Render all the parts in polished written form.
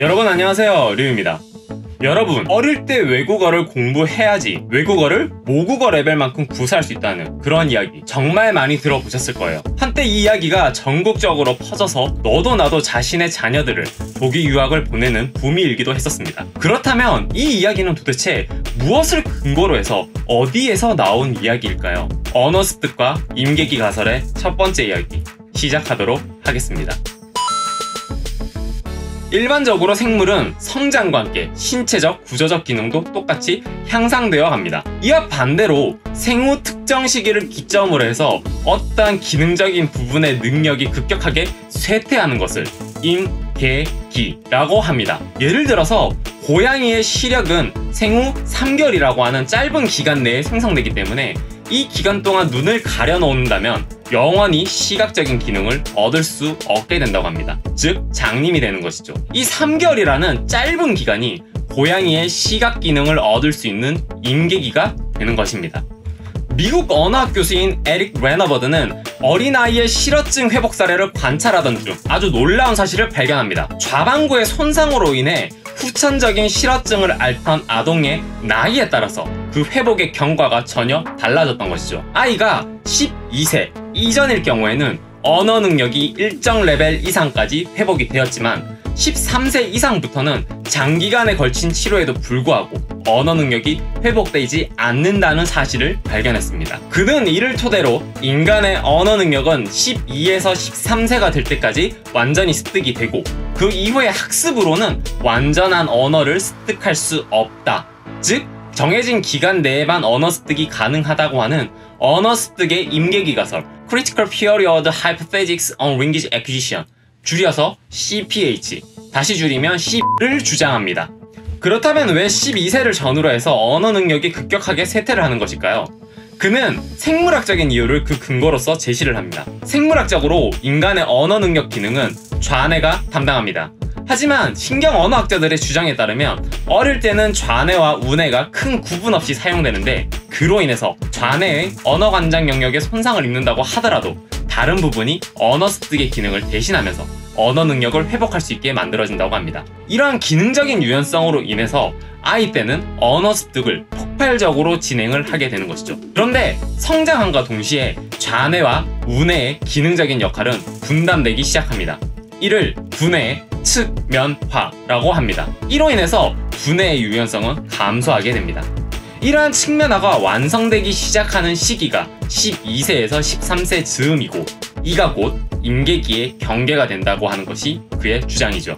여러분 안녕하세요, 류입니다. 여러분, 어릴 때 외국어를 공부해야지 외국어를 모국어 레벨만큼 구사할 수 있다는 그런 이야기 정말 많이 들어보셨을 거예요. 한때 이 이야기가 전국적으로 퍼져서 너도 나도 자신의 자녀들을 조기 유학을 보내는 붐이 일기도 했었습니다. 그렇다면 이 이야기는 도대체 무엇을 근거로 해서 어디에서 나온 이야기일까요? 언어 습득과 임계기 가설의 첫 번째 이야기 시작하도록 하겠습니다. 일반적으로 생물은 성장과 함께 신체적, 구조적 기능도 똑같이 향상되어 갑니다. 이와 반대로 생후 특정 시기를 기점으로 해서 어떠한 기능적인 부분의 능력이 급격하게 쇠퇴하는 것을 임계기라고 합니다. 예를 들어서 고양이의 시력은 생후 3개월이라고 하는 짧은 기간 내에 생성되기 때문에 이 기간 동안 눈을 가려놓는다면 영원히 시각적인 기능을 얻을 수 없게 된다고 합니다. 즉 장님이 되는 것이죠. 이 3개월이라는 짧은 기간이 고양이의 시각 기능을 얻을 수 있는 임계기가 되는 것입니다. 미국 언어학 교수인 에릭 레너버드는 어린아이의 실어증 회복 사례를 관찰하던 중 아주 놀라운 사실을 발견합니다. 좌반구의 손상으로 인해 후천적인 실어증을 앓던 아동의 나이에 따라서 그 회복의 경과가 전혀 달라졌던 것이죠. 아이가 12세 이전일 경우에는 언어 능력이 일정 레벨 이상까지 회복이 되었지만 13세 이상부터는 장기간에 걸친 치료에도 불구하고 언어 능력이 회복되지 않는다는 사실을 발견했습니다. 그는 이를 토대로 인간의 언어 능력은 12에서 13세가 될 때까지 완전히 습득이 되고 그 이후의 학습으로는 완전한 언어를 습득할 수 없다. 즉 정해진 기간 내에만 언어 습득이 가능하다고 하는 언어 습득의 임계기 가설 Critical Period Hypothesis on Language Acquisition, 줄여서 CPH, 다시 줄이면 C를 주장합니다. 그렇다면 왜 12세를 전후로 해서 언어 능력이 급격하게 쇠퇴를 하는 것일까요? 그는 생물학적인 이유를 그 근거로서 제시를 합니다. 생물학적으로 인간의 언어 능력 기능은 좌뇌가 담당합니다. 하지만 신경 언어학자들의 주장에 따르면 어릴 때는 좌뇌와 우뇌가 큰 구분 없이 사용되는데 그로 인해서 좌뇌의 언어 관장 영역에 손상을 입는다고 하더라도 다른 부분이 언어 습득의 기능을 대신하면서 언어 능력을 회복할 수 있게 만들어진다고 합니다. 이러한 기능적인 유연성으로 인해서 아이 때는 언어 습득을 폭발적으로 진행을 하게 되는 것이죠. 그런데 성장함과 동시에 좌뇌와 우뇌의 기능적인 역할은 분담되기 시작합니다. 이를 두뇌의 측면화라고 합니다. 이로 인해서 두뇌의 유연성은 감소하게 됩니다. 이러한 측면화가 완성되기 시작하는 시기가 12세에서 13세 즈음이고 이가 곧 임계기의 경계가 된다고 하는 것이 그의 주장이죠.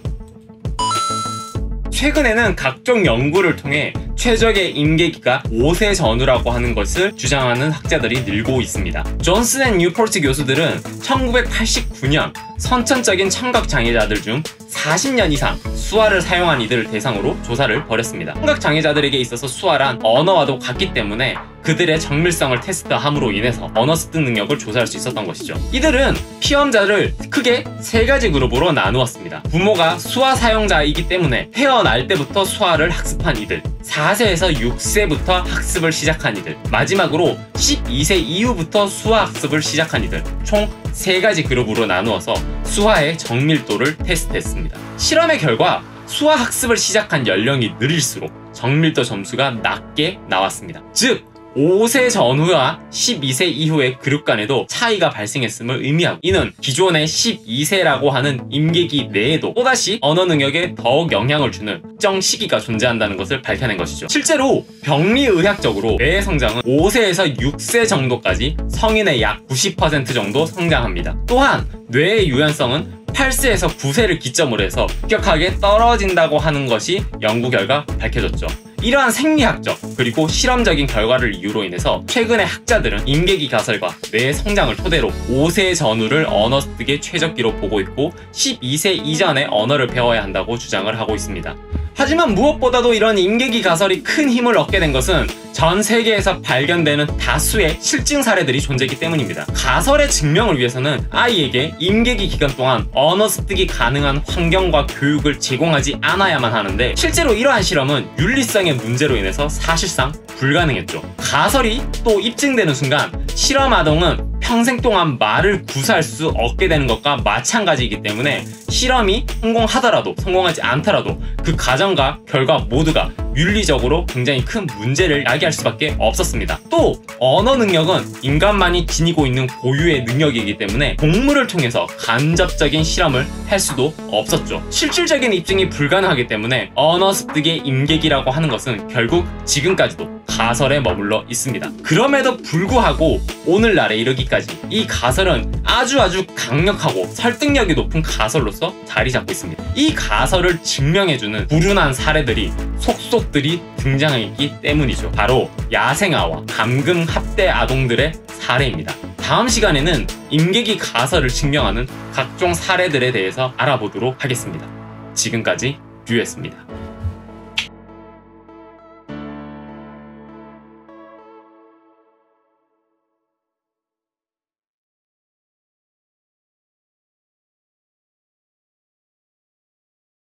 최근에는 각종 연구를 통해 최적의 임계기가 5세 전후라고 하는 것을 주장하는 학자들이 늘고 있습니다. 존슨 앤 뉴포트 교수들은 1989년 선천적인 청각장애자들 중 40년 이상 수화를 사용한 이들을 대상으로 조사를 벌였습니다. 청각장애자들에게 있어서 수화란 언어와도 같기 때문에 그들의 정밀성을 테스트함으로 인해서 언어 습득 능력을 조사할 수 있었던 것이죠. 이들은 피험자를 크게 3가지 그룹으로 나누었습니다. 부모가 수화 사용자이기 때문에 태어날 때부터 수화를 학습한 이들, 4세에서 6세부터 학습을 시작한 이들, 마지막으로 12세 이후부터 수화 학습을 시작한 이들, 총 3가지 그룹으로 나누어서 수화의 정밀도를 테스트했습니다. 실험의 결과 수화 학습을 시작한 연령이 느릴수록 정밀도 점수가 낮게 나왔습니다. 즉 5세 전후와 12세 이후의 그룹 간에도 차이가 발생했음을 의미하고 이는 기존의 12세라고 하는 임계기 내에도 또다시 언어 능력에 더욱 영향을 주는 특정 시기가 존재한다는 것을 밝혀낸 것이죠. 실제로 병리의학적으로 뇌의 성장은 5세에서 6세 정도까지 성인의 약 90% 정도 성장합니다. 또한 뇌의 유연성은 8세에서 9세를 기점으로 해서 급격하게 떨어진다고 하는 것이 연구 결과 밝혀졌죠. 이러한 생리학적 그리고 실험적인 결과를 이유로 인해서 최근에 학자들은 임계기 가설과 뇌의 성장을 토대로 5세 전후를 언어 습득의 최적기로 보고 있고 12세 이전에 언어를 배워야 한다고 주장을 하고 있습니다. 하지만 무엇보다도 이런 임계기 가설이 큰 힘을 얻게 된 것은 전 세계에서 발견되는 다수의 실증 사례들이 존재했기 때문입니다. 가설의 증명을 위해서는 아이에게 임계기 기간 동안 언어 습득이 가능한 환경과 교육을 제공하지 않아야만 하는데 실제로 이러한 실험은 윤리성의 문제로 인해서 사실상 불가능했죠. 가설이 또 입증되는 순간 실험 아동은 평생 동안 말을 구사할 수 없게 되는 것과 마찬가지이기 때문에 실험이 성공하더라도 성공하지 않더라도 그 과정과 결과 모두가 윤리적으로 굉장히 큰 문제를 야기할 수밖에 없었습니다. 또 언어 능력은 인간만이 지니고 있는 고유의 능력이기 때문에 동물을 통해서 간접적인 실험을 할 수도 없었죠. 실질적인 입증이 불가능하기 때문에 언어 습득의 임계기라고 하는 것은 결국 지금까지도 가설에 머물러 있습니다. 그럼에도 불구하고 오늘날에 이르기까지 이 가설은 아주 강력하고 설득력이 높은 가설로서 자리 잡고 있습니다. 이 가설을 증명해주는 불운한 사례들이 속속들이 등장했기 때문이죠. 바로 야생아와 감금 합대 아동들의 사례입니다. 다음 시간에는 임계기 가설을 증명하는 각종 사례들에 대해서 알아보도록 하겠습니다. 지금까지 류였습니다.